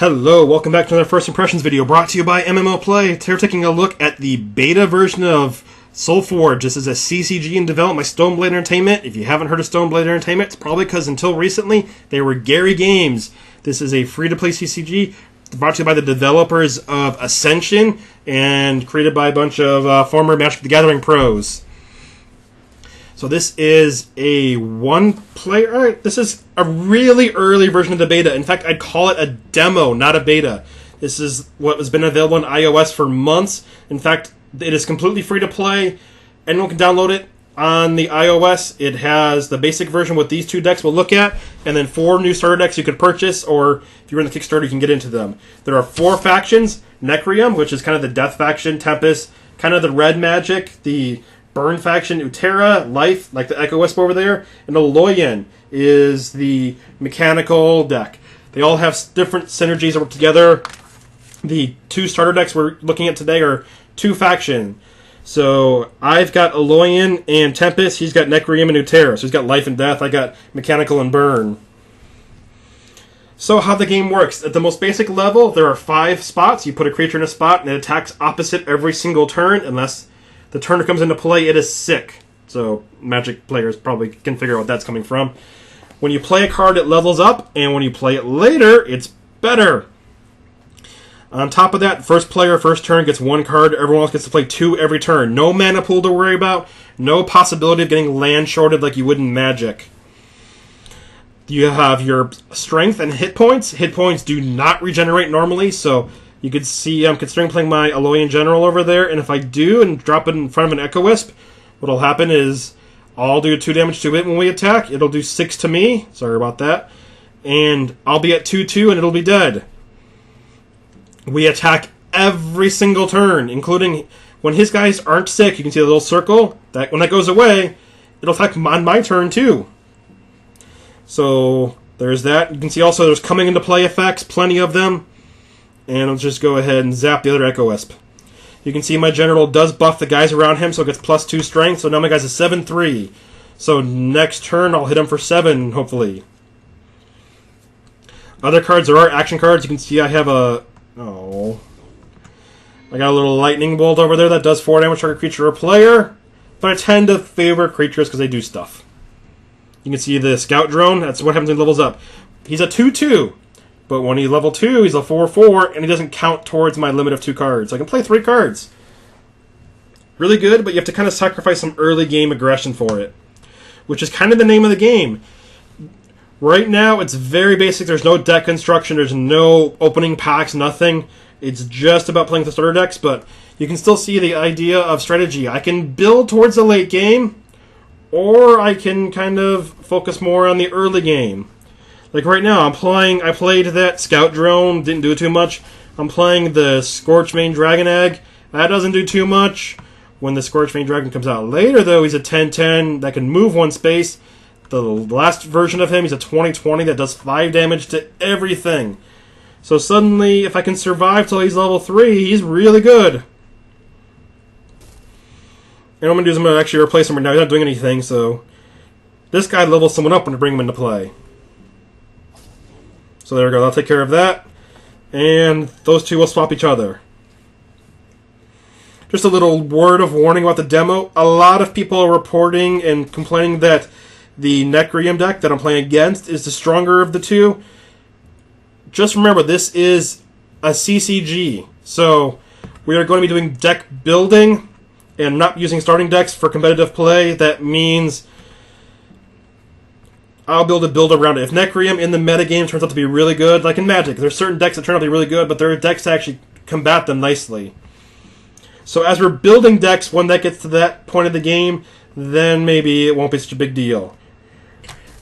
Hello, welcome back to another First Impressions video brought to you by MMO Play. Today we're taking a look at the beta version of SolForge. This is a CCG in development by Stoneblade Entertainment. If you haven't heard of Stoneblade Entertainment, it's probably because until recently they were Gary Games. This is a free-to-play CCG brought to you by the developers of Ascension and created by a bunch of former Magic the Gathering pros. So this is a one-player. This is a really early version of the beta. In fact, I'd call it a demo, not a beta. This is what has been available on iOS for months. In fact, it is completely free to play. Anyone can download it on the iOS. It has the basic version with these two decks we'll look at, and then 4 new starter decks you could purchase, or if you're in the Kickstarter, you can get into them. There are 4 factions: Necrium, which is kind of the death faction, Tempest, kind of the red magic, the Burn faction, Utera, Life, like the Echo Wisp over there, and Aloyan is the mechanical deck. They all have different synergies that work together. The 2 starter decks we're looking at today are 2 faction. So I've got Aloyan and Tempest, he's got Necrium and Utera. So he's got Life and Death, I got Mechanical and Burn. So how the game works. At the most basic level, there are 5 spots. You put a creature in a spot and it attacks opposite every single turn unless the turn it comes into play, it is sick. So Magic players probably can figure out what that's coming from. When you play a card, it levels up, and when you play it later, it's better. On top of that, first player, first turn gets 1 card. Everyone else gets to play 2 every turn. No mana pool to worry about. No possibility of getting land shorted like you would in Magic. You have your strength and hit points. Hit points do not regenerate normally, so you can see I'm considering playing my Aloyan General over there, and if I do and drop it in front of an Echo Wisp, what'll happen is I'll do 2 damage to it when we attack. It'll do 6 to me. Sorry about that. And I'll be at 2/2 and it'll be dead. We attack every single turn, including when his guys aren't sick. You can see the little circle. That when that goes away, it'll attack on my turn too. So there's that. You can see also there's coming into play effects, plenty of them. And I'll just go ahead and zap the other Echo Wisp. You can see my General does buff the guys around him, so it gets +2 strength. So now my guy's a 7/3. So next turn, I'll hit him for 7, hopefully. Other cards, there are action cards. You can see I have a... Oh. I got a little Lightning Bolt over there that does 4 damage to a creature or player. But I tend to favor creatures because they do stuff. You can see the Scout Drone. That's what happens when he levels up. He's a 2/2. But when he's level 2, he's a 4/4, and he doesn't count towards my limit of 2 cards. So I can play 3 cards. Really good, but you have to kind of sacrifice some early game aggression for it, which is kind of the name of the game. Right now, it's very basic. There's no deck construction. There's no opening packs, nothing. It's just about playing the starter decks, but you can still see the idea of strategy. I can build towards the late game, or I can kind of focus more on the early game. Like right now, I played that Scout Drone, didn't do too much. I'm playing the Scorchmane Dragon Egg. That doesn't do too much. When the Scorchmane Dragon comes out later, though, he's a 10/10 that can move 1 space. The last version of him, he's a 20/20 that does 5 damage to everything. So suddenly, if I can survive till he's level 3, he's really good. And what I'm going to do is I'm going to actually replace him right now. He's not doing anything, so this guy levels someone up when I bring him into play. So there we go, I'll take care of that. And those 2 will swap each other. Just a little word of warning about the demo. A lot of people are reporting and complaining that the Necrium deck that I'm playing against is the stronger of the 2. Just remember, this is a CCG. So we are going to be doing deck building and not using starting decks for competitive play. That means I'll be able to build around it. If Necrium in the metagame turns out to be really good, like in Magic, there's certain decks that turn out to be really good, but there are decks to actually combat them nicely. So as we're building decks, when that gets to that point of the game, then maybe it won't be such a big deal.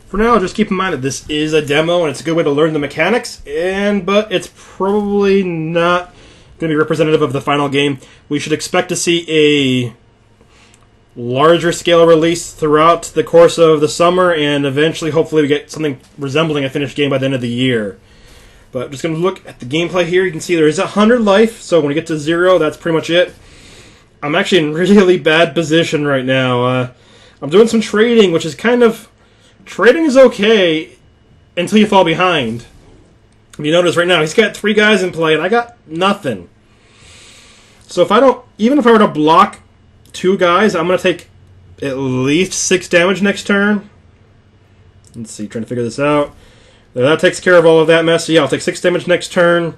For now, just keep in mind that this is a demo, and it's a good way to learn the mechanics, but it's probably not going to be representative of the final game. We should expect to see a larger scale release throughout the course of the summer, and eventually, hopefully, we get something resembling a finished game by the end of the year. But I'm just going to look at the gameplay here. You can see there is 100 life, so when you get to 0, that's pretty much it. I'm actually in really bad position right now. I'm doing some trading, which is kind of... Trading is okay until you fall behind. You notice right now, he's got 3 guys in play, and I got nothing. So if I don't, even if I were to block 2 guys, I'm going to take at least 6 damage next turn. Let's see, trying to figure this out. That takes care of all of that mess. So yeah, I'll take 6 damage next turn.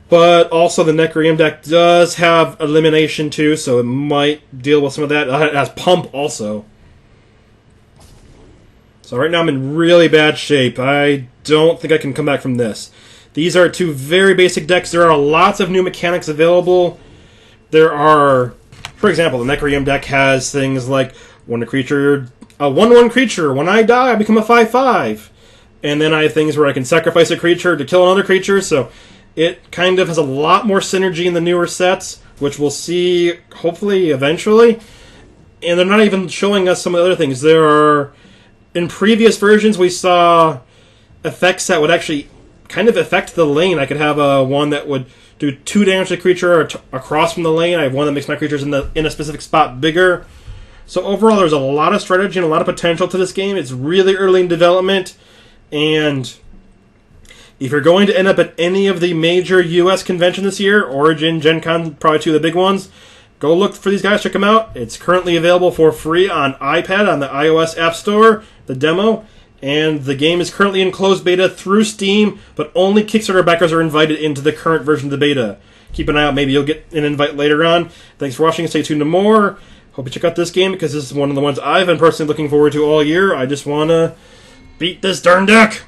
But also the Necroreum deck does have Elimination too, so it might deal with some of that. It has Pump also. So right now I'm in really bad shape. I don't think I can come back from this. These are 2 very basic decks. There are lots of new mechanics available. There are, for example, the Necroreum deck has things like when a 1/1 creature, when I die, I become a 5/5. And then I have things where I can sacrifice a creature to kill another creature, so it kind of has a lot more synergy in the newer sets, which we'll see, hopefully, eventually. And they're not even showing us some of the other things. There are, in previous versions, we saw effects that would actually kind of affect the lane. I could have one that would do 2 damage to the creature across from the lane. I have one that makes my creatures in a specific spot bigger. So overall, there's a lot of strategy and a lot of potential to this game. It's really early in development, and if you're going to end up at any of the major US conventions this year, Origin, Gen Con, probably 2 of the big ones, go look for these guys, check them out. It's currently available for free on iPad on the iOS App Store, the demo, and the game is currently in closed beta through Steam, but only Kickstarter backers are invited into the current version of the beta. Keep an eye out, maybe you'll get an invite later on. Thanks for watching, stay tuned to more. Hope you check out this game, because this is one of the ones I've been personally looking forward to all year. I just want to beat this darn deck!